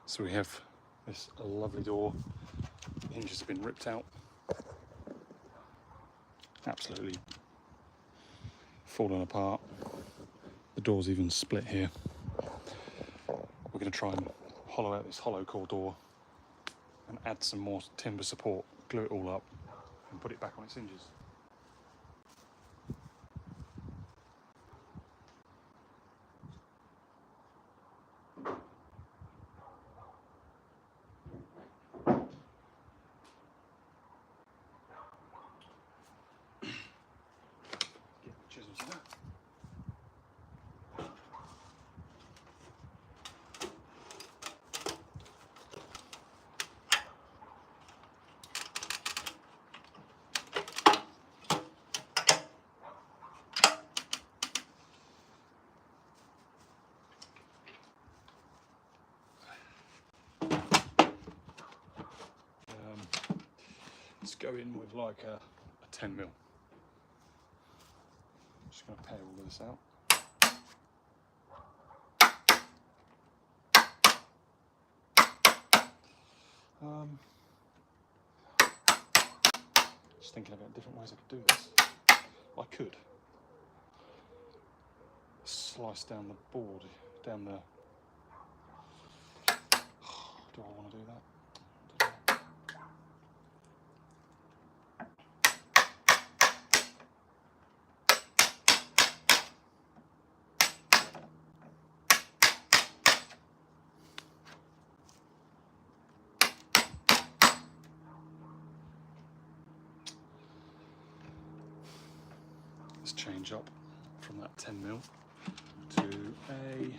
So we have this lovely door. The hinges have been ripped out. Absolutely fallen apart. The door's even split here. We're going to try and hollow out this hollow core door and add some more timber support, glue it all up and put it back on its hinges. Get the chisels out. Let's go in with like a 10mm. Just going to pare all of this out. Just thinking about different ways I could do this. I could slice down the board, down the... Do I want to do that? Let's change up from that 10mm to a,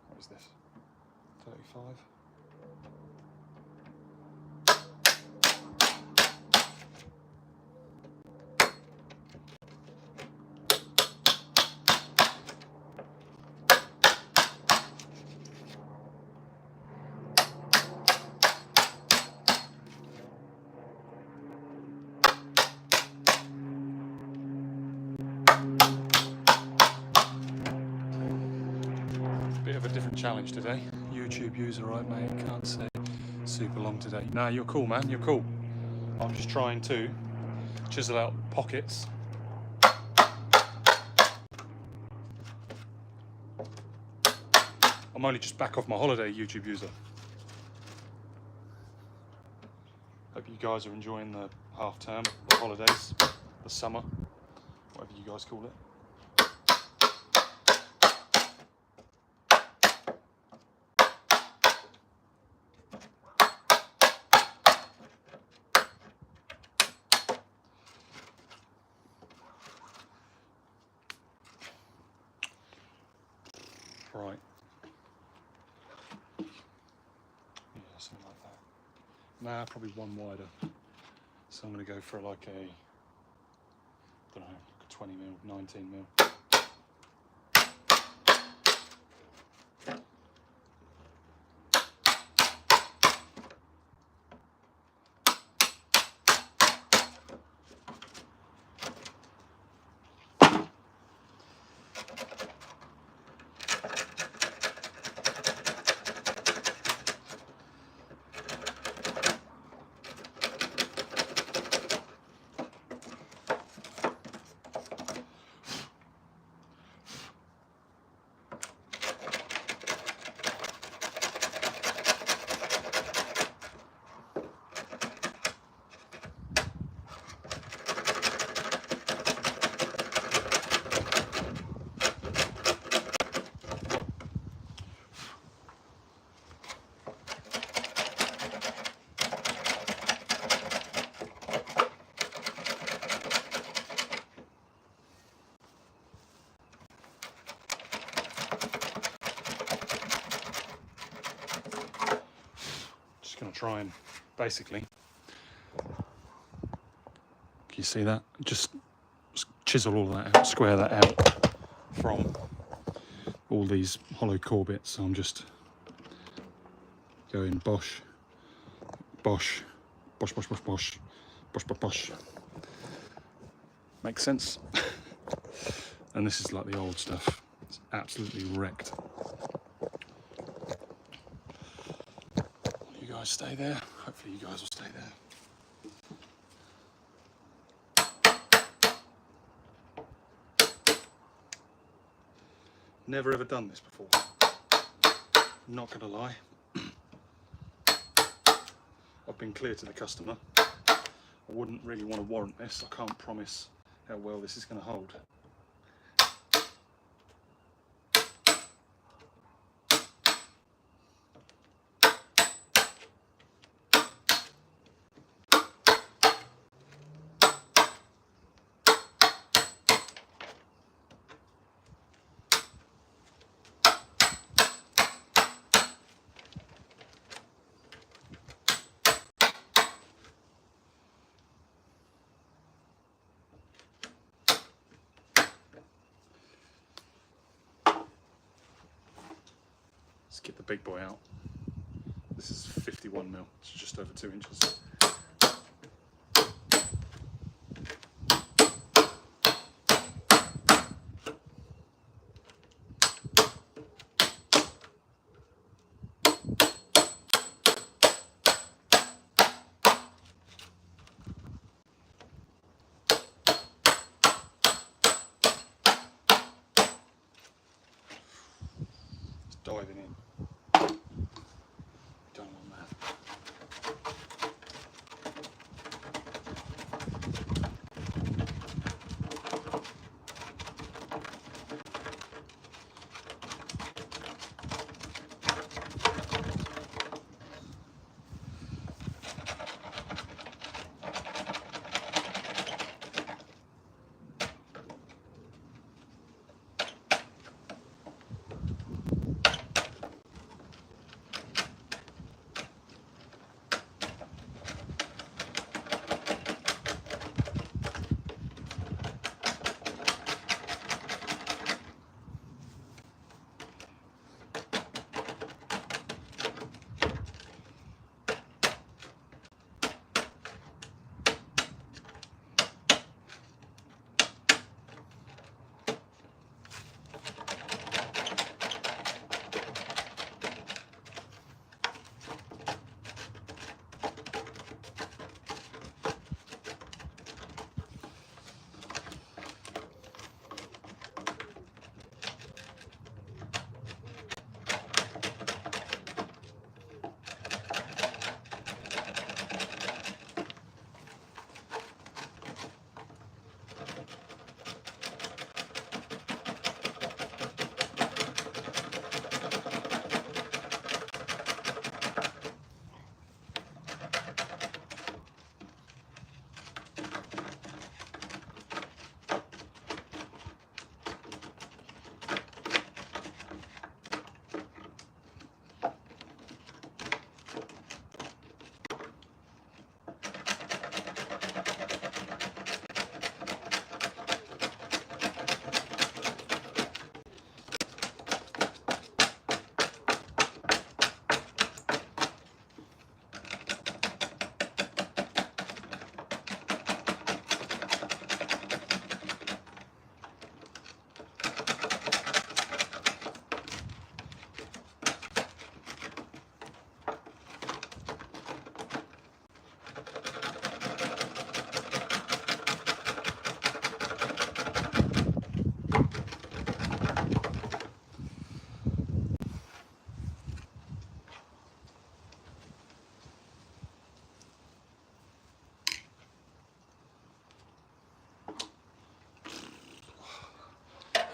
what is this, 35? Bit of a different challenge today. YouTube user, right mate, can't say super long today. Nah, you're cool man, you're cool. I'm just trying to chisel out pockets. I'm only just back off my holiday, YouTube user. Hope you guys are enjoying the half term, the holidays, the summer, whatever you guys call it. Right. Yeah, something like that. Nah, probably one wider. So I'm going to go for like a, I don't know, like a 20mm, 19mm. Going to try and basically, can you see that? Just chisel all that out, square that out from all these hollow core bits. So I'm just going bosh, bosh, bosh, bosh, bosh, bosh, bosh, bosh, bosh. Makes sense. And this is like the old stuff. It's absolutely wrecked. guys stay there. Hopefully you guys will stay there. Never ever done this before. Not gonna lie. I've been clear to the customer. I wouldn't really want to warrant this. I can't promise how well this is going to hold. Let's get the big boy out. This is 51mm, it's just over 2 inches. Diving in. Don't want that.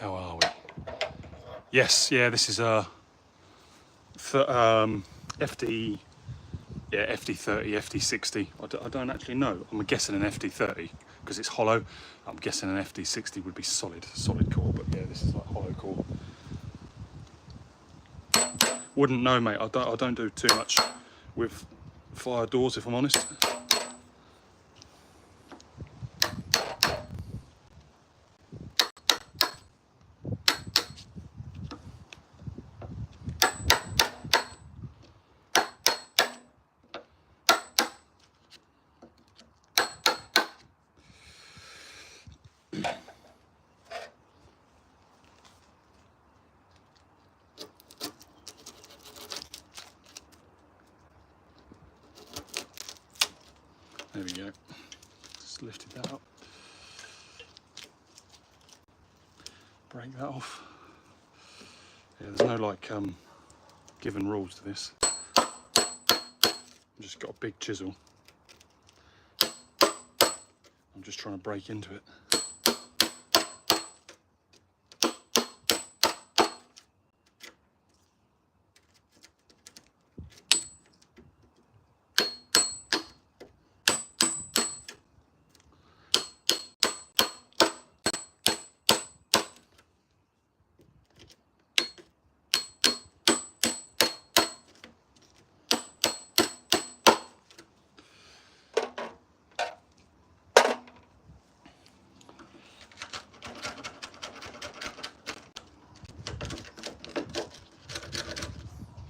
How are we? Yes, yeah, this is a FD, yeah, FD30, FD60. I don't actually know. I'm guessing an FD30 because it's hollow. I'm guessing an FD60 would be solid core, but yeah, this is like hollow core. Wouldn't know, mate. I don't do too much with fire doors, if I'm honest. There we go. Just lifted that up. Break that off. Yeah, there's no like given rules to this. I've just got a big chisel. I'm just trying to break into it.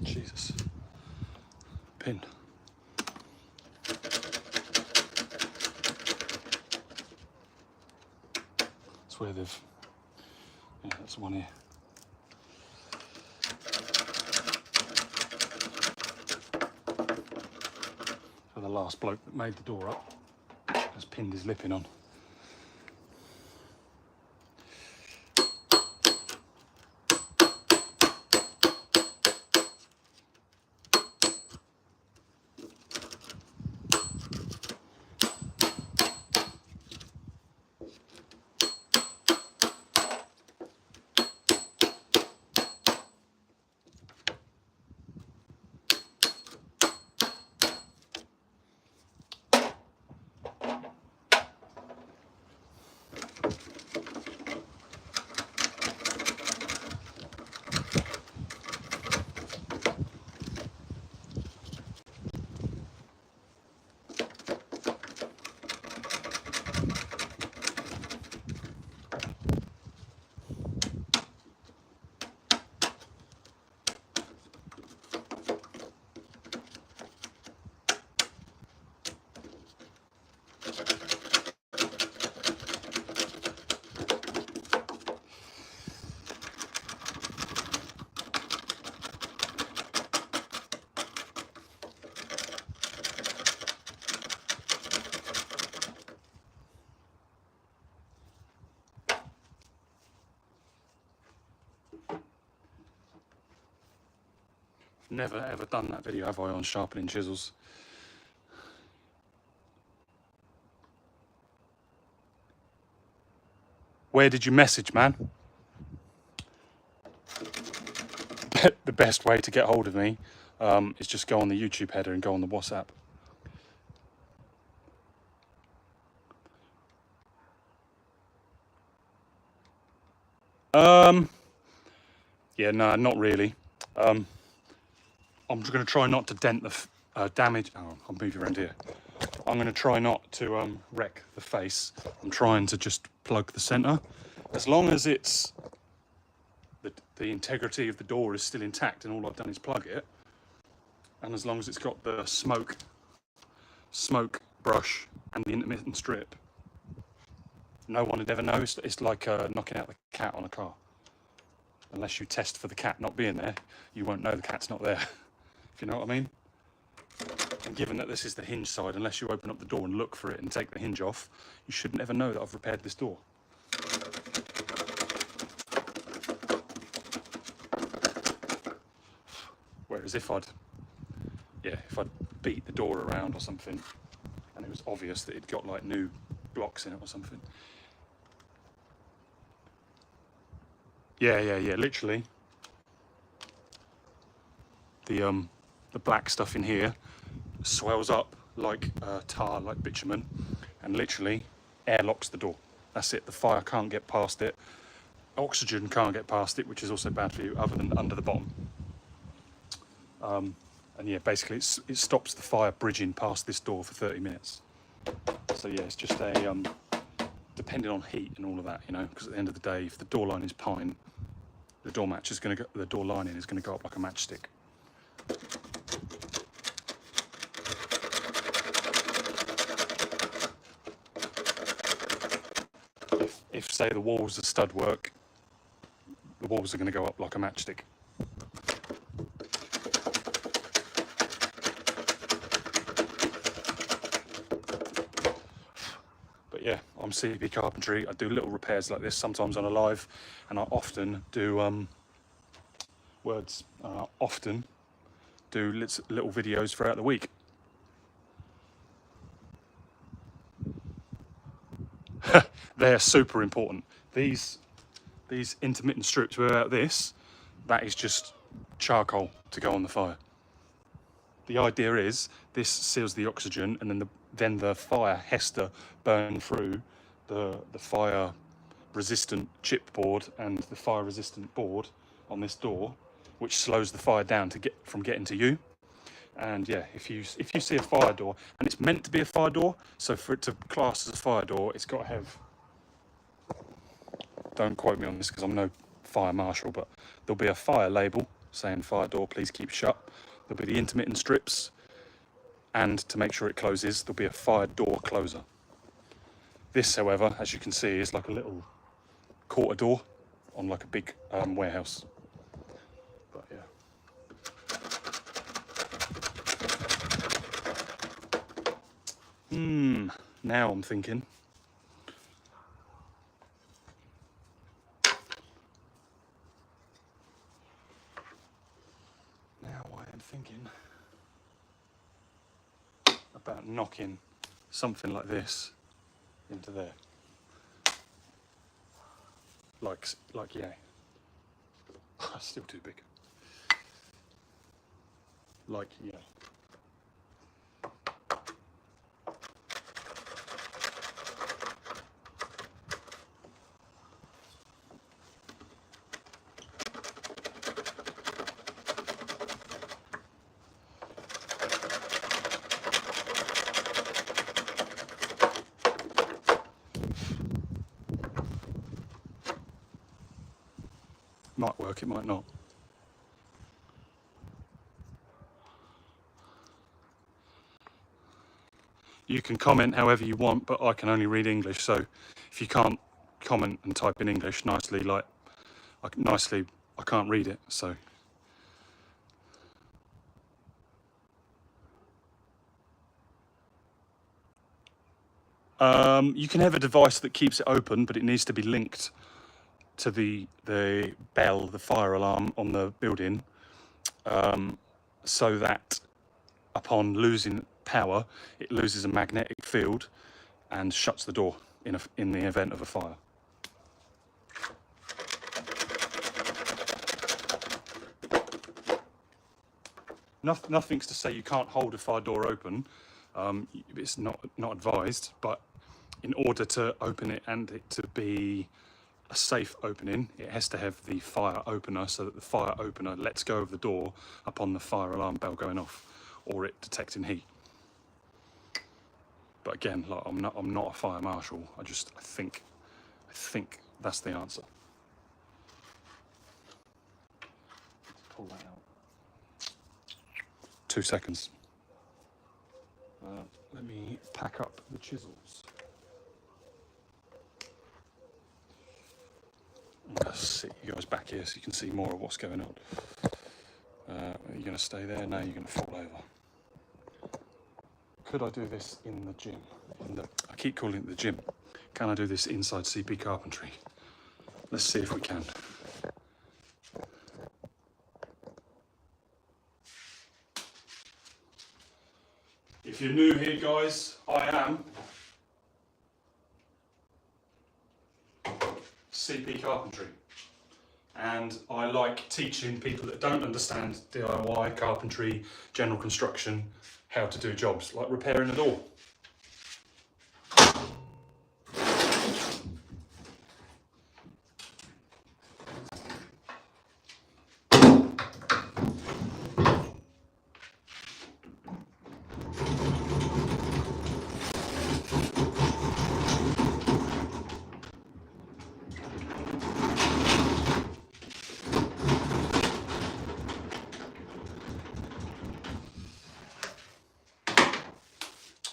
Jesus. Pin. That's where they've... Yeah, that's the one here. So the last bloke that made the door up has pinned his lip in on. Never ever done that video, have I, on sharpening chisels? Where did you message, man? The best way to get hold of me is just go on the YouTube header and go on the WhatsApp. Yeah, no, not really. I'm just going to try not to dent the damage. Oh, I'll move you around here. I'm going to try not to wreck the face. I'm trying to just plug the center. As long as it's the integrity of the door is still intact and all I've done is plug it, and as long as it's got the smoke brush and the intermittent strip, no one would ever know. It's like knocking out the cat on a car. Unless you test for the cat not being there, you won't know the cat's not there. If you know what I mean. And given that this is the hinge side, unless you open up the door and look for it and take the hinge off, you shouldn't ever know that I've repaired this door. Whereas if I'd beat the door around or something, and it was obvious that it'd got like new blocks in it or something. Yeah, literally. The black stuff in here swells up like tar, like bitumen, and literally airlocks the door. That's it. The fire can't get past it. Oxygen can't get past it, which is also bad for you, other than under the bottom. And yeah, basically it stops the fire bridging past this door for 30 minutes. So yeah, it's just a depending on heat and all of that, you know, because at the end of the day, if the door line is pine, the door lining is going to go up like a matchstick. If say the walls are stud work, the walls are going to go up like a matchstick. on CP Carpentry, I do little repairs like this, sometimes on a live, and I often do little videos throughout the week. They're super important. These intermittent strips without this, that is just charcoal to go on the fire. The idea is this seals the oxygen, and then the fire has to burn through the fire resistant chipboard and the fire resistant board on this door, which slows the fire down from getting to you. And yeah, if you see a fire door, and it's meant to be a fire door, so for it to class as a fire door, it's got to have, don't quote me on this because I'm no fire marshal, but there'll be a fire label saying fire door, please keep shut. There'll be the intermittent strips, and to make sure it closes, there'll be a fire door closer. This, however, as you can see, is like a little quarter door on like a big warehouse. But yeah. Now I'm thinking. About knocking something like this into there. Like yeah. Still too big. Like yeah. Might work, it might not. You can comment however you want, but I can only read English, so if you can't comment and type in English nicely, I can't read it, so. You can have a device that keeps it open, but it needs to be linked to the bell, the fire alarm on the building, so that upon losing power, it loses a magnetic field and shuts the door in the event of a fire. Nothing's to say you can't hold a fire door open. It's not advised, but in order to open it and it to be a safe opening, it has to have the fire opener, so that the fire opener lets go of the door upon the fire alarm bell going off, or it detecting heat. But again, like, I'm not a fire marshal. I think that's the answer. Let's pull that out. 2 seconds. Let me pack up the chisels. I'm going to sit you guys back here so you can see more of what's going on. Are you going to stay there? No, you're going to fall over. Could I do this in the gym? I keep calling it the gym. Can I do this inside CP Carpentry? Let's see if we can. If you're new here, guys, I am CP Carpentry, and I like teaching people that don't understand DIY, carpentry, general construction, how to do jobs, like repairing a door.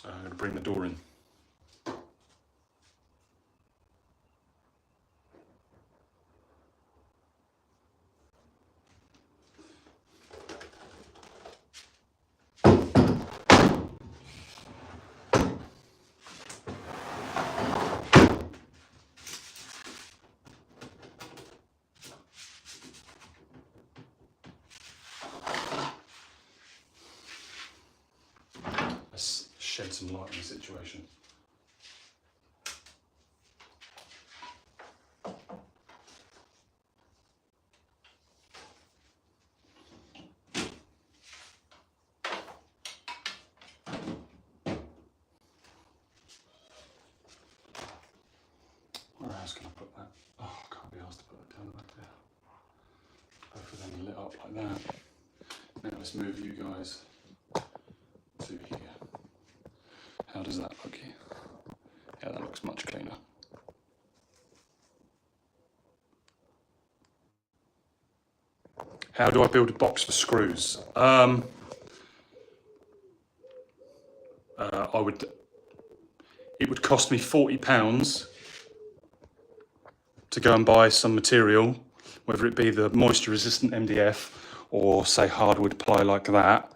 I'm going to bring the door in. shed some light on the situation. Where else can I put that? Oh, I can't be asked to put that down the back there. Both of them lit up like that. Now let's move you guys to here. How does that look here? Yeah, that looks much cleaner. How do I build a box for screws? It would cost me £40 to go and buy some material, whether it be the moisture resistant MDF or say hardwood ply like that.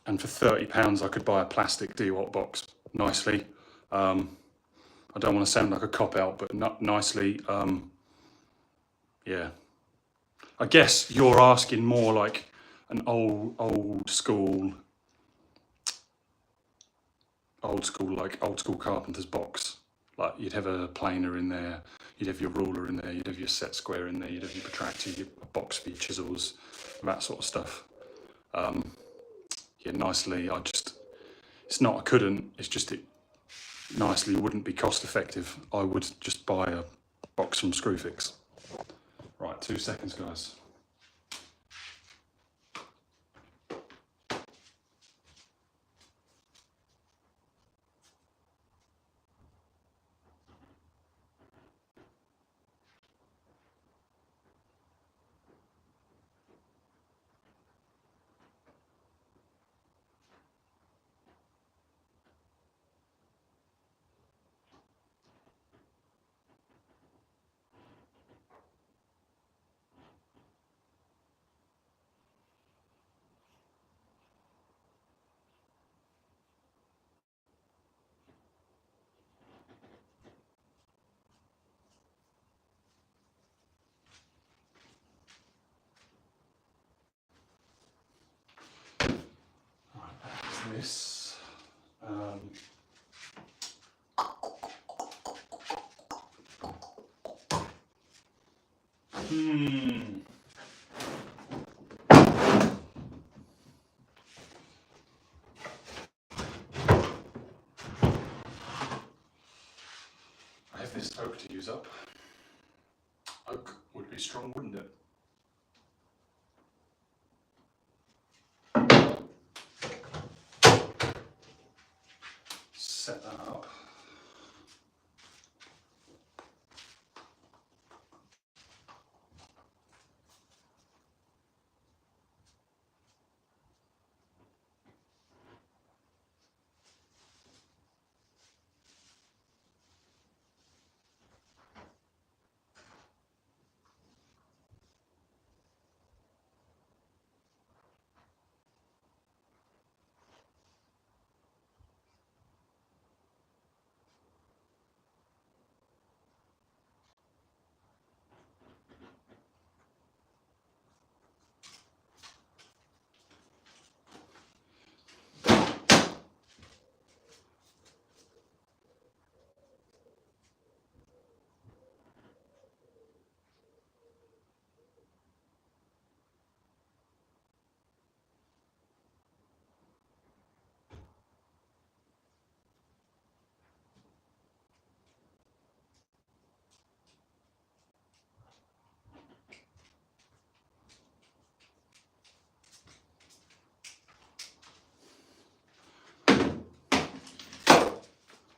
And for £30 I could buy a plastic DeWalt box nicely. I don't want to sound like a cop-out, but nicely, yeah. I guess you're asking more like an old school carpenter's box. Like you'd have a planer in there, you'd have your ruler in there, you'd have your set square in there, you'd have your protractor, your box for your chisels, that sort of stuff. Yeah, nicely, it's not I couldn't, it's just it nicely wouldn't be cost effective. I would just buy a box from Screwfix. Right, 2 seconds, guys. This. I have this oak to use up. Oak would be strong, wouldn't it? Set that up.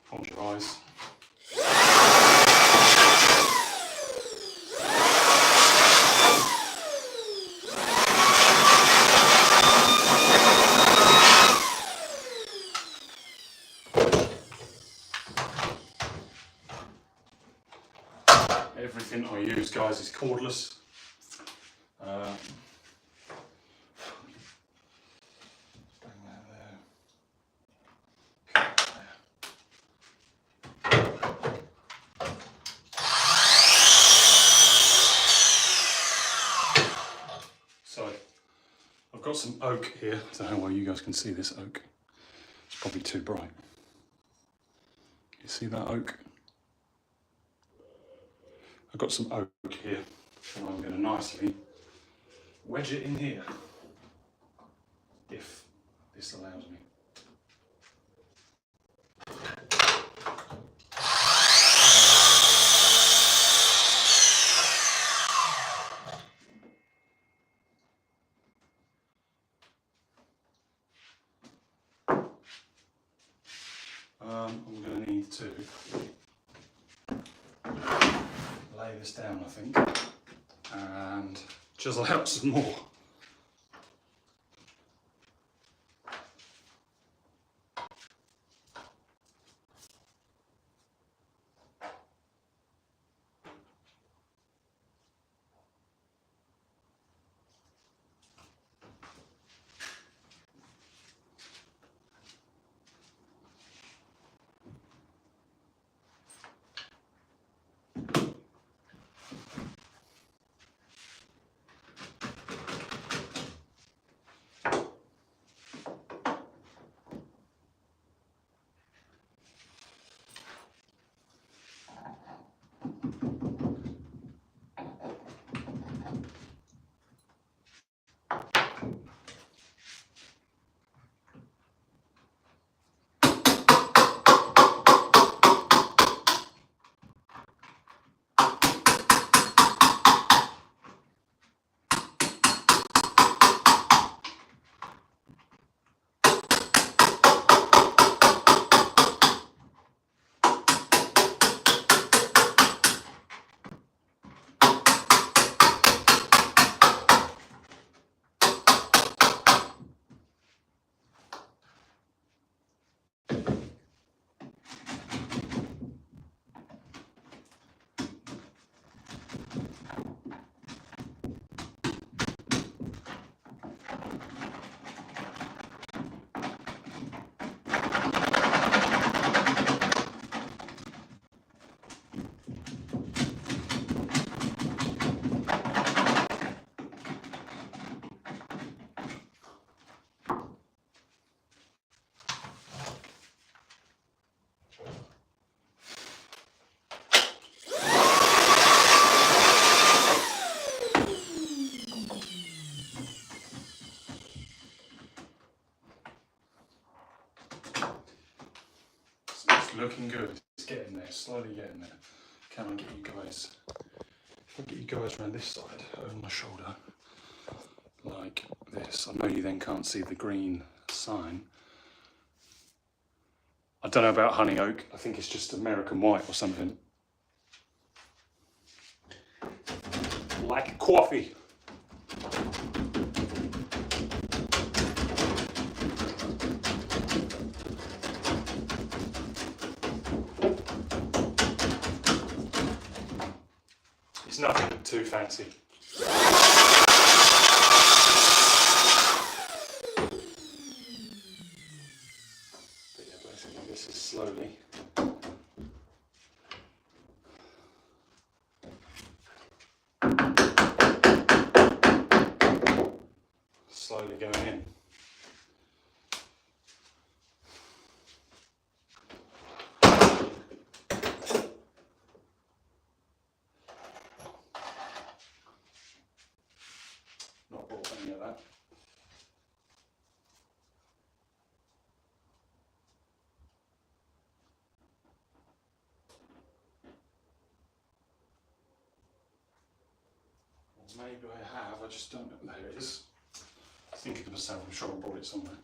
Hold your eyes. Everything I use, guys, is cordless. Bring that there. So I've got some oak here. I don't know how well you guys can see this oak. It's Probably too bright. You see that oak? I've got some oak here, and I'm going to nicely wedge it in here, if this allows me. I'm going to need to lay this down, I think, and chisel out some more. Looking good. It's getting there, slowly getting there. Can I get you guys? If I get you guys around this side, over my shoulder, like this. I know you then can't see the green sign. I don't know about honey oak. I think it's just American white or something. Like coffee. Nothing too fancy. But yeah, basically this is slowly going in. Maybe I have, I just don't know. There it is. I think of myself, I'm sure I bought it somewhere.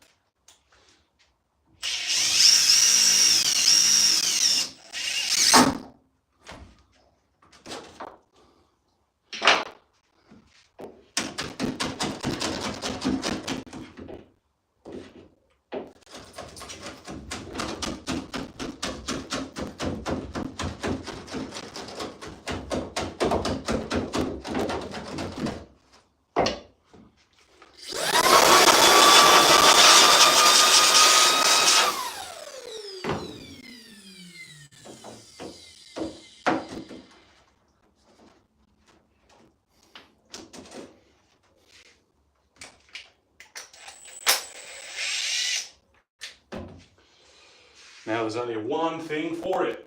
Now there's only one thing for it.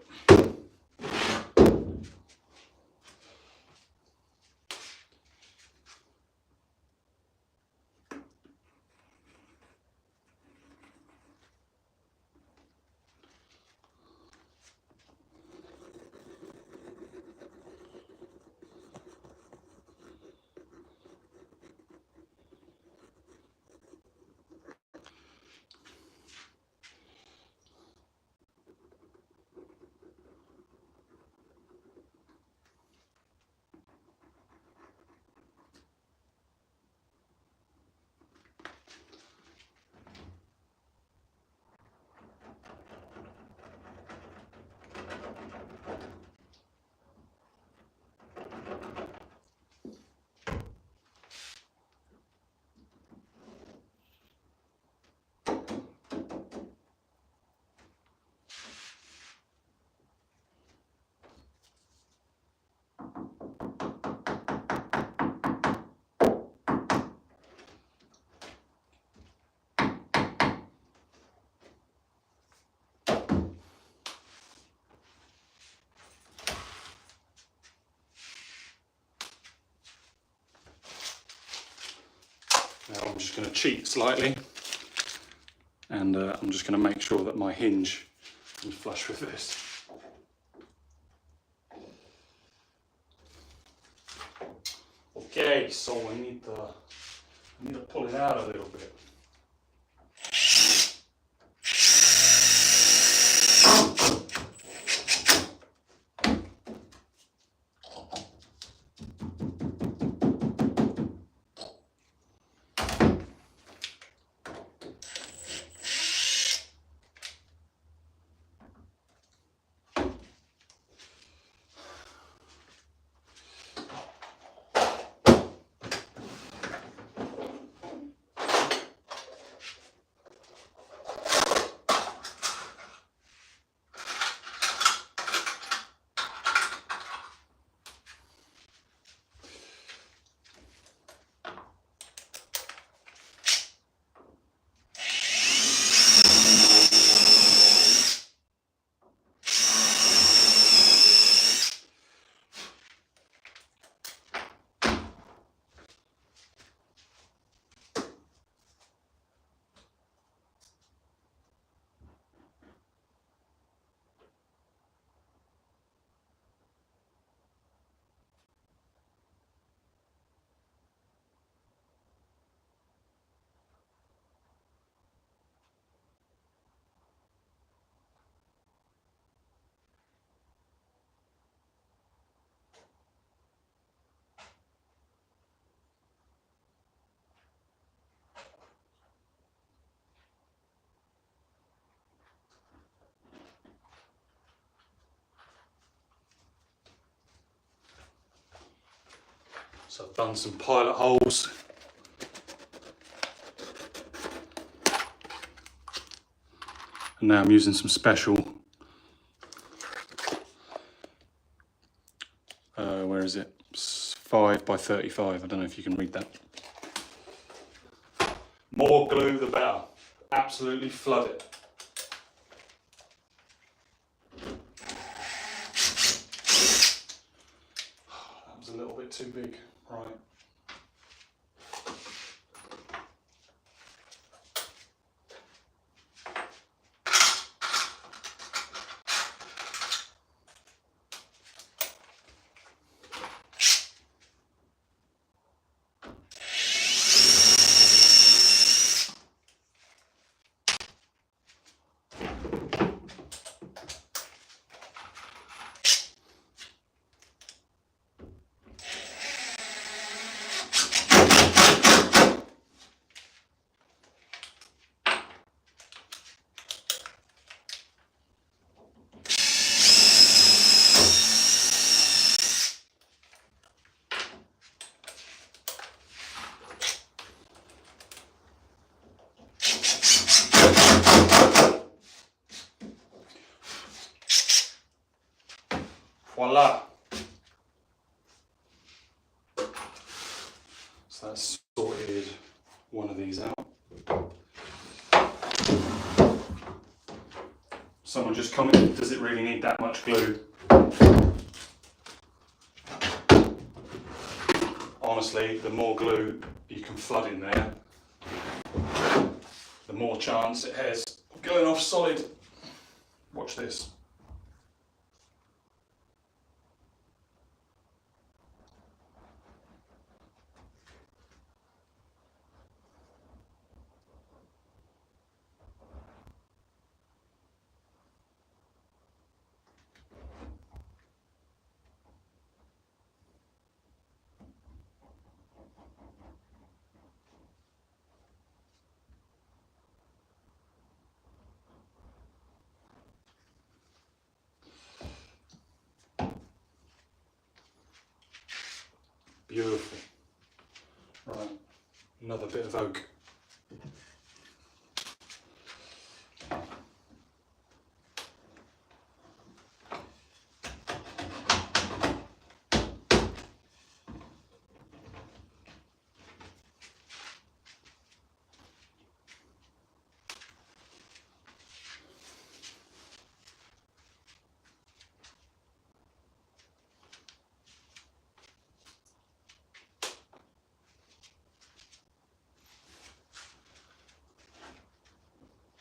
Now I'm just going to cheat slightly, and I'm just going to make sure that my hinge is flush with this. Okay, so I need to pull it out a little bit. So I've done some pilot holes. And now I'm using some special, where is it? 5 by 35, I don't know if you can read that. More glue the better. Absolutely flood it. That was a little bit too big, right. Voila. So that's sorted one of these out. So Someone just commented, does it really need that much glue? Honestly, the more glue you can flood in there, the more chance it has of going off solid. Watch this. Beautiful. Right, another bit of oak.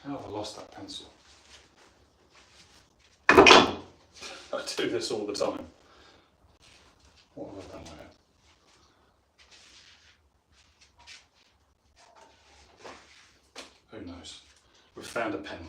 How have I lost that pencil? I do this all the time. What have I done with it? Who knows? We've found a pen.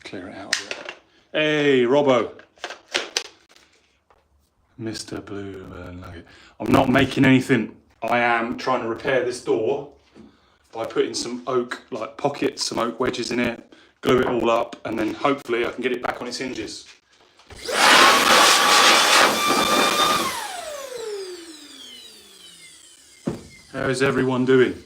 Clear it out a bit. Hey, Robbo. Mr. Blue Nugget. I'm not making anything. I am trying to repair this door by putting some oak, like pockets, some oak wedges in it, glue it all up, and then hopefully I can get it back on its hinges. How is everyone doing?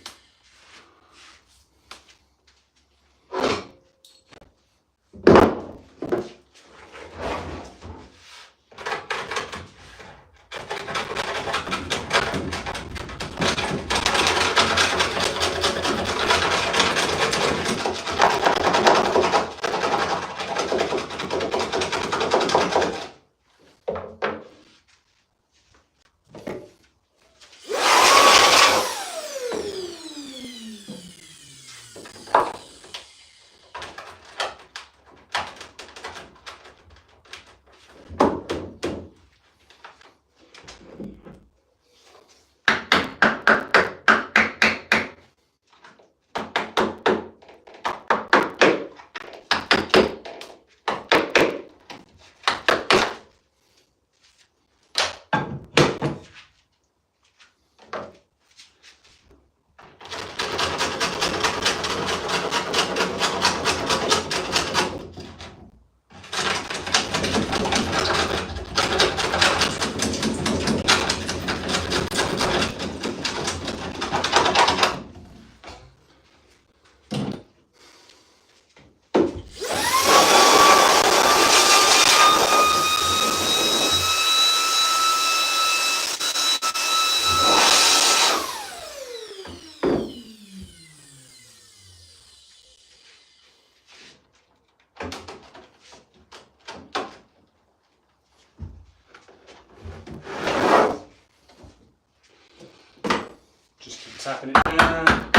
tapping it down.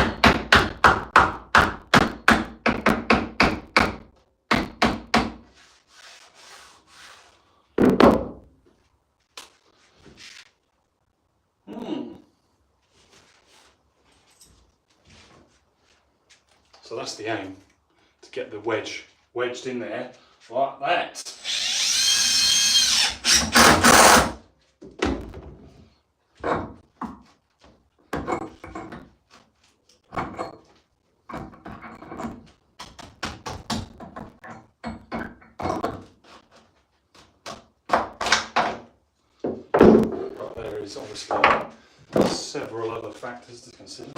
So that's the aim, to get the wedge wedged in there like that. But there is obviously several other factors to consider.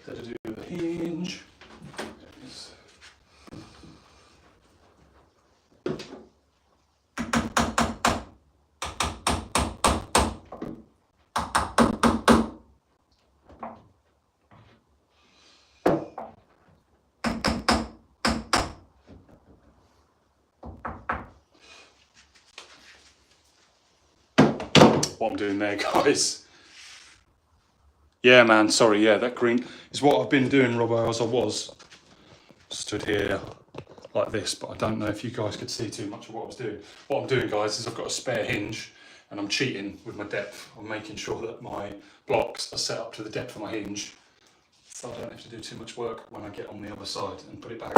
To do the hinge. What I'm doing there, guys. Yeah, man, sorry, yeah, that green is what I've been doing, Robbo, as I was stood here like this, but I don't know if you guys could see too much of what I was doing. What I'm doing, guys, is I've got a spare hinge and I'm cheating with my depth. I'm making sure that my blocks are set up to the depth of my hinge, so I don't have to do too much work when I get on the other side and put it back.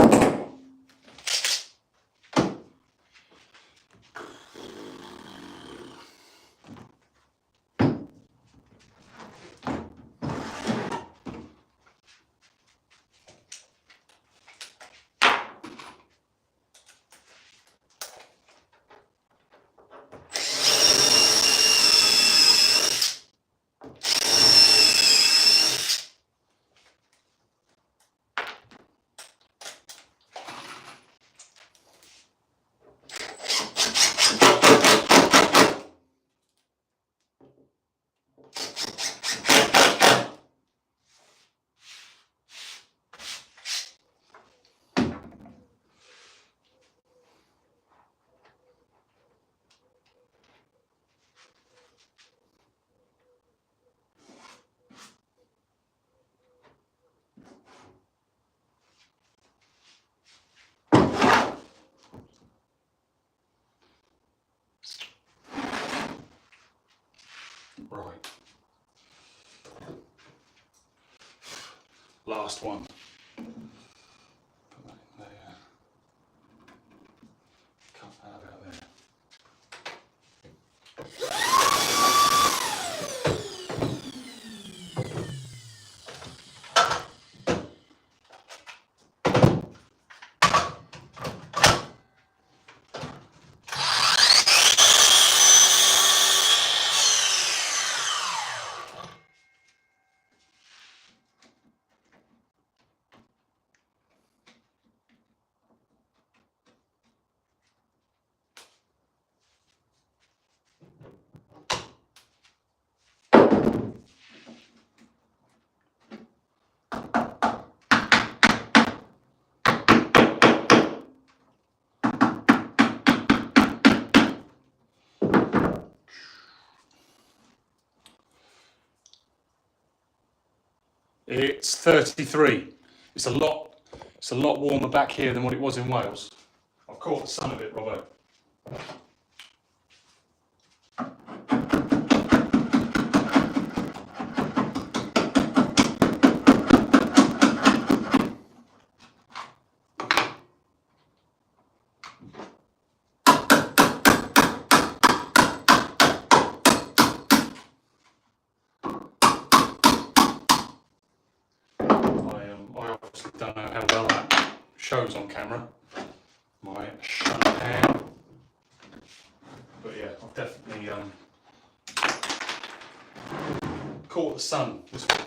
Right. Last one. Put that in there. Cut that out there. It's 33. It's a lot warmer back here than what it was in Wales. I've caught the sun of it, Robbo. I obviously don't know how well that shows on camera. My shut hair. But yeah, I've definitely caught the sun this week.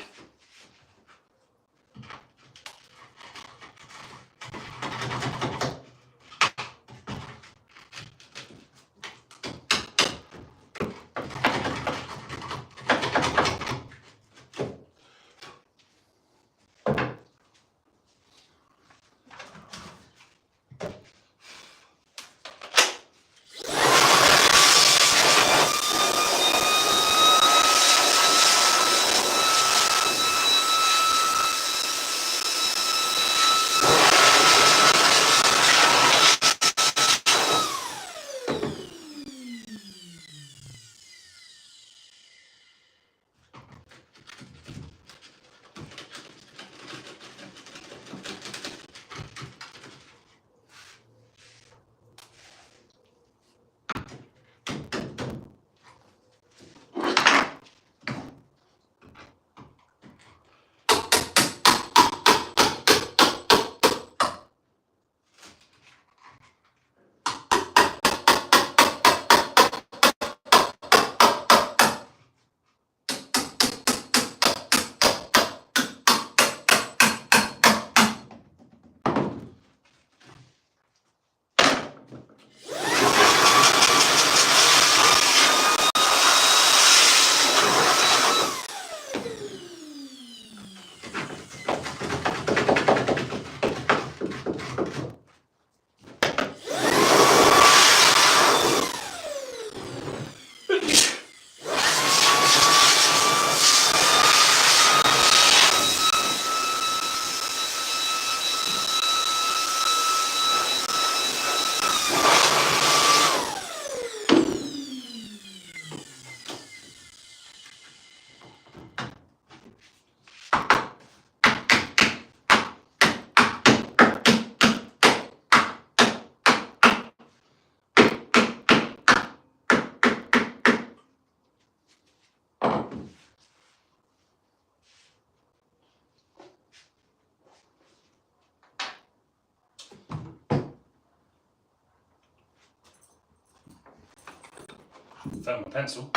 Found my pencil.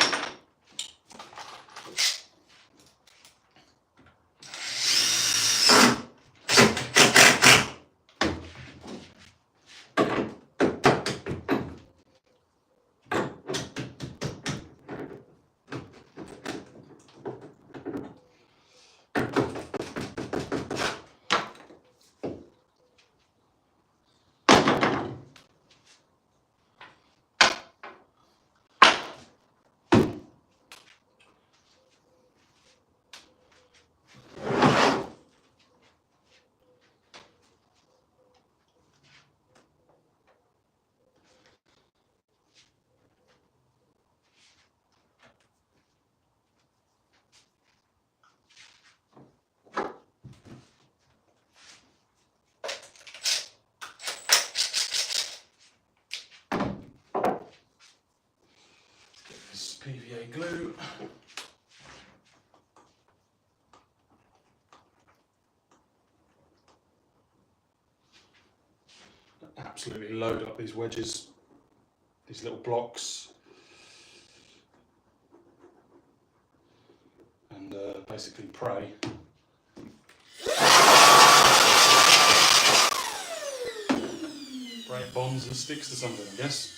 PVA glue. Absolutely load up these wedges, these little blocks, and basically pray. Pray it bonds and sticks to something, I guess.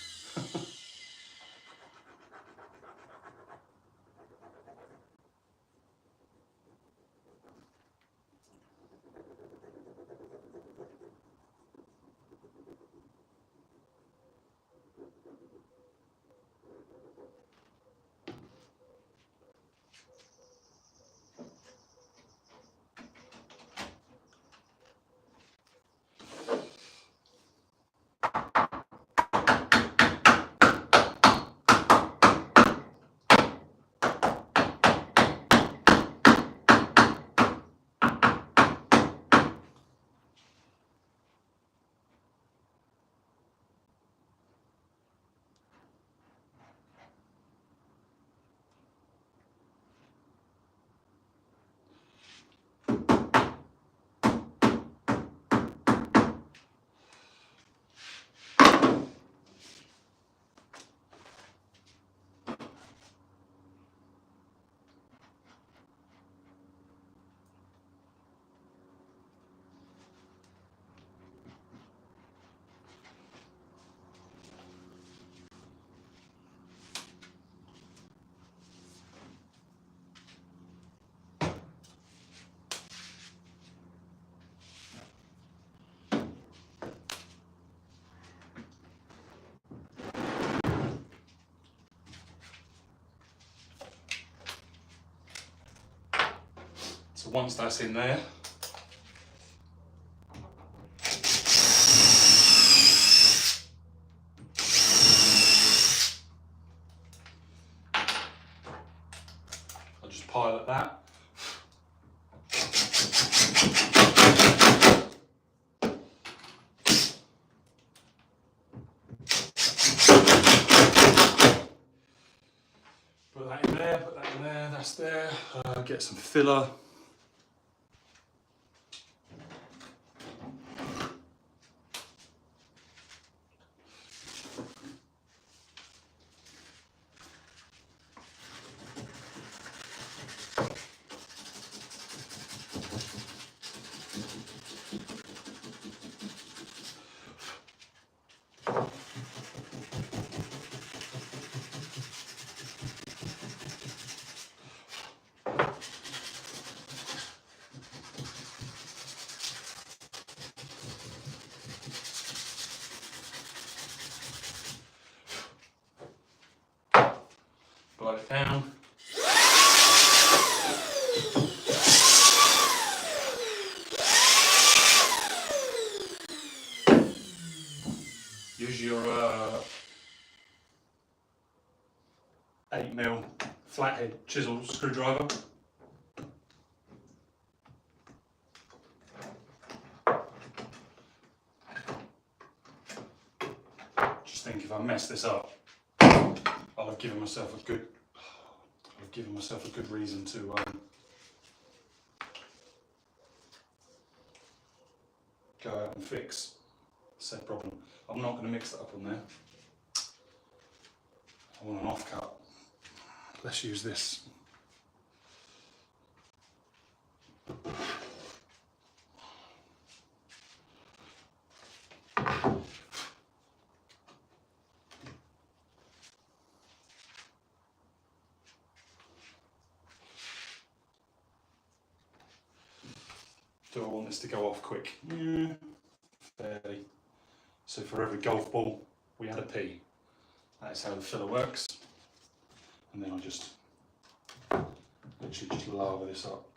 So once that's in there, I'll just pilot that. Put that in there, put that in there, that's there. Get some filler. Blow it down. Use your 8mm flathead chisel screwdriver. Just think if I mess this up, I'll have given myself a good reason to go out and fix said problem. I'm not going to mix that up on there. I want an offcut. Let's use this. Do I want this to go off quick? Fairly. So for every golf ball, we add a P. That is how the filler works. And then I just literally just lather this up.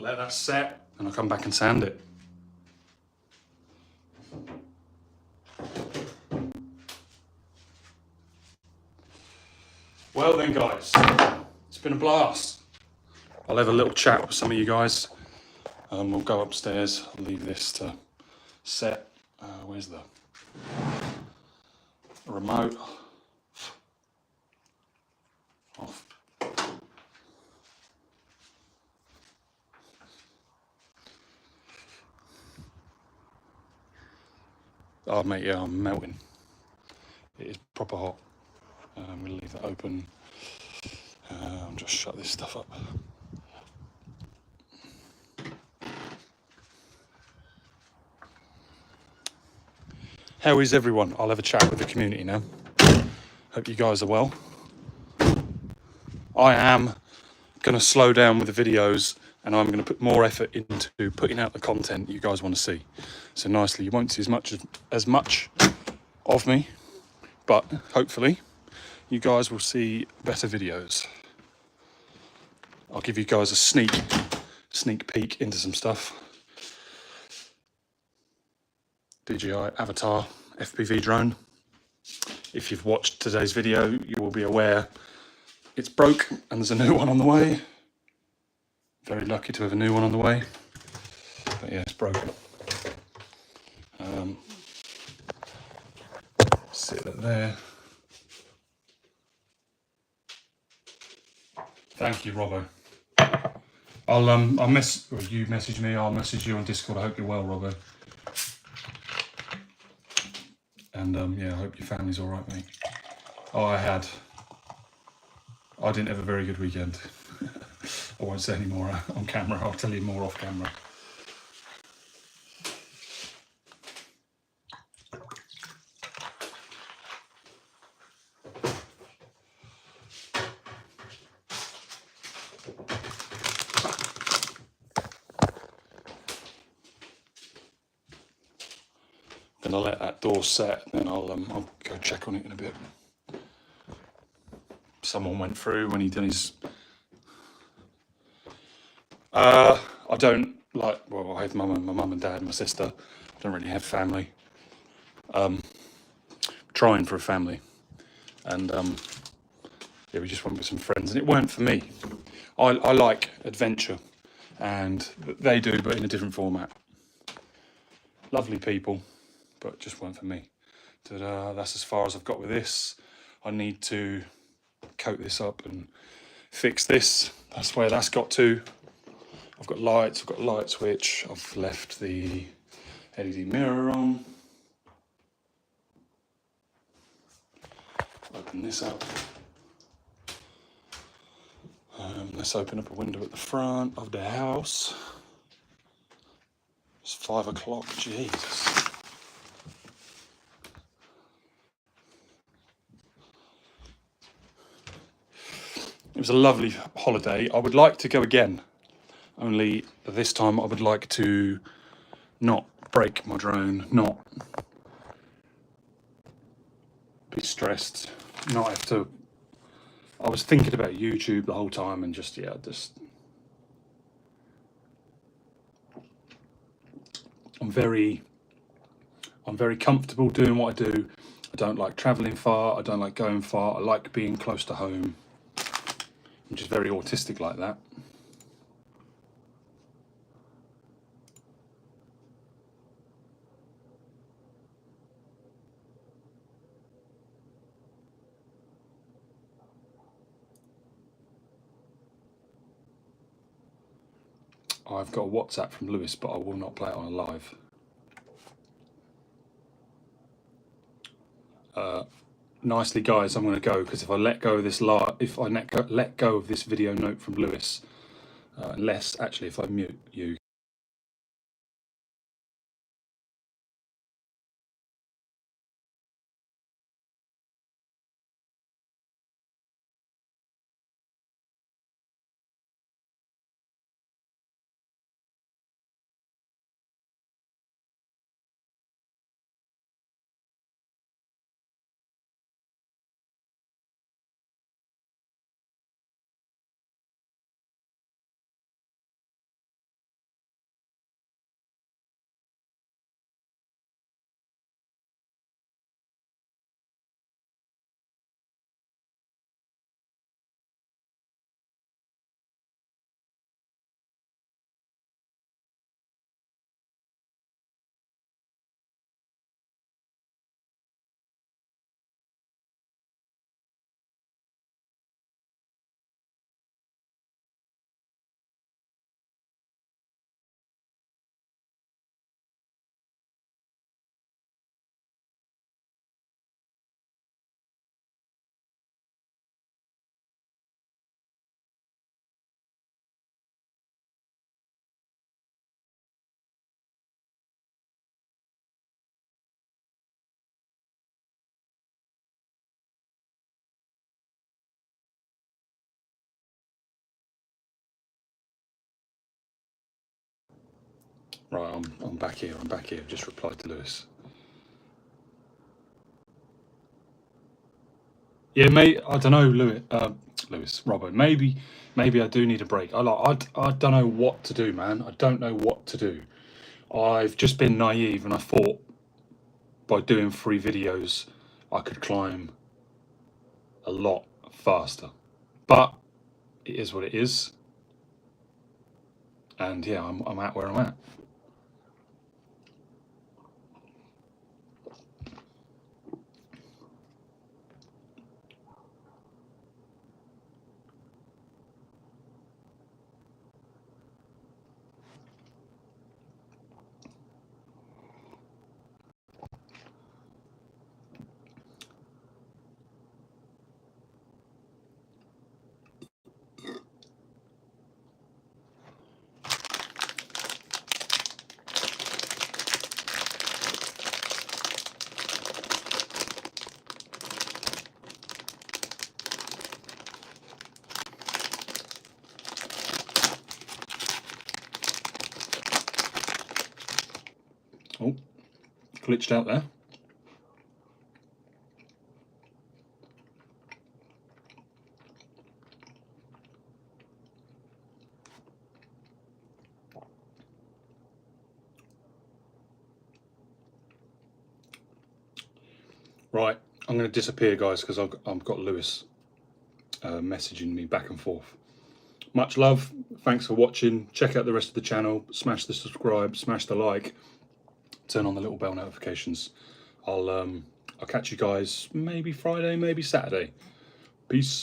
let that set, and I'll come back and sand it. Well then guys, it's been a blast. I'll have a little chat with some of you guys. We'll go upstairs. I'll leave this to set. Where's the remote? Off. Oh mate, yeah, I'm melting. It is proper hot. I'm gonna leave that open. I'll just shut this stuff up. How is everyone? I'll have a chat with the community now. Hope you guys are well. I am going to slow down with the videos, and I'm going to put more effort into putting out the content you guys want to see. So nicely, you won't see as much of me, but hopefully you guys will see better videos. I'll give you guys a sneak peek into some stuff. DJI Avata FPV drone. If you've watched today's video, you will be aware it's broke and there's a new one on the way. Very lucky to have a new one on the way. But yeah, it's broken. Sit it there. Thank you, Robbo. You message me, I'll message you on Discord. I hope you're well, Robbo. And yeah, I hope your family's all right, mate. Oh, I didn't have a very good weekend. I won't say any more on camera. I'll tell you more off camera. Gonna let that door set, and then I'll go check on it in a bit. Someone went through when he done his. I don't like. Well, I have my mum and dad, my sister. I don't really have family. Trying for a family, and yeah, we just went with some friends, and it weren't for me. I like adventure, and they do, but in a different format. Lovely people, but just weren't for me. That's as far as I've got with this. I need to coat this up and fix this. That's where that's got to. I've got lights, I've got a light switch, I've left the LED mirror on. Open this up. Let's open up a window at the front of the house. It's 5 o'clock, Jesus. It was a lovely holiday. I would like to go again, only this time I would like to not break my drone, not be stressed, not have to. I was thinking about YouTube the whole time and just, yeah, I'm very comfortable doing what I do. I don't like traveling far, I don't like going far, I like being close to home. I'm just very autistic like that. I've got a WhatsApp from Lewis, but I will not play it on a live. Nicely, guys, I'm going to go because if I let go of this let go of this video note from Lewis, unless actually if I mute you. Right, I'm back here. I'm back here. I've just replied to Lewis. Yeah, mate. I don't know, Lewis, Robert. Maybe I do need a break. I don't know what to do, man. I don't know what to do. I've just been naive, and I thought by doing 3 videos, I could climb a lot faster. But it is what it is, and yeah, I'm at where I'm at. Oh, glitched out there. Right, I'm going to disappear, guys, because I've got Lewis messaging me back and forth. Much love. Thanks for watching. Check out the rest of the channel. Smash the subscribe. Smash the like. Turn on the little bell notifications. I'll catch you guys maybe Friday, maybe Saturday. Peace.